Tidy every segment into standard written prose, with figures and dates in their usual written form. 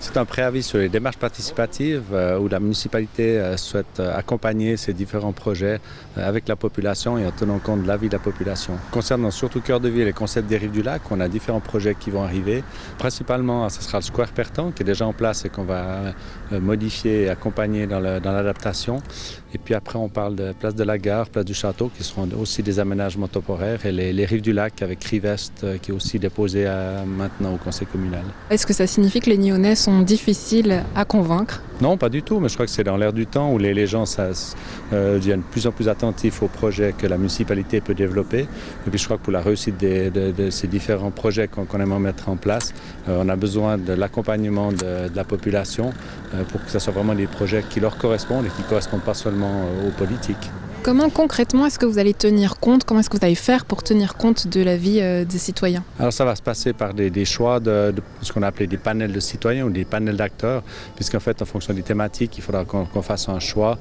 C'est un préavis sur les démarches participatives où la municipalité souhaite accompagner ces différents projets avec la population et en tenant compte de l'avis de la population. Concernant surtout Cœur de Ville et Concept des Rives du Lac, on a différents projets qui vont arriver. Principalement, ce sera le Square Pertan qui est déjà en place et qu'on va modifier et accompagner dans l'adaptation. Et puis après, on parle de Place de la Gare, Place du Château qui seront aussi des aménagements temporaires et les Rives du Lac avec Rivest qui est aussi déposé maintenant au conseil communal. Est-ce que ça signifie que les Nyonnais sont difficiles à convaincre? Non, pas du tout, mais je crois que c'est dans l'air du temps où les gens deviennent de plus en plus attentifs aux projets que la municipalité peut développer. Et puis je crois que pour la réussite de ces différents projets qu'on aimerait mettre en place, on a besoin de l'accompagnement de la population pour que ce soit vraiment des projets qui leur correspondent et qui ne correspondent pas seulement aux politiques. Comment concrètement est-ce que vous allez tenir compte, comment est-ce que vous allez faire pour tenir compte de la vie des citoyens? Alors ça va se passer par des choix de ce qu'on a appelé des panels de citoyens ou des panels d'acteurs, puisqu'en fait en fonction des thématiques, il faudra qu'on fasse un choix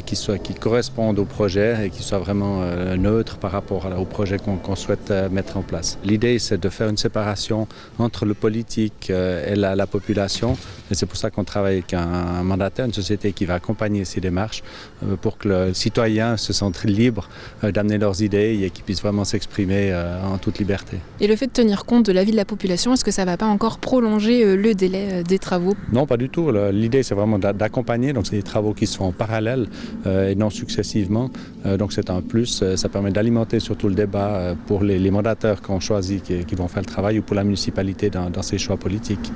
qui corresponde au projet et qui soit vraiment neutre par rapport au projet qu'on souhaite mettre en place. L'idée c'est de faire une séparation entre le politique et la population et c'est pour ça qu'on travaille avec un mandataire, une société qui va accompagner ces démarches pour que le citoyen se sentent libres d'amener leurs idées et qu'ils puissent vraiment s'exprimer en toute liberté. Et le fait de tenir compte de l'avis de la population, est-ce que ça ne va pas encore prolonger le délai des travaux? Non, pas du tout. L'idée, c'est vraiment d'accompagner. Donc, c'est des travaux qui se font en parallèle et non successivement. Donc, c'est un plus. Ça permet d'alimenter surtout le débat pour les mandataires qu'on choisit qui vont faire le travail ou pour la municipalité dans ses choix politiques.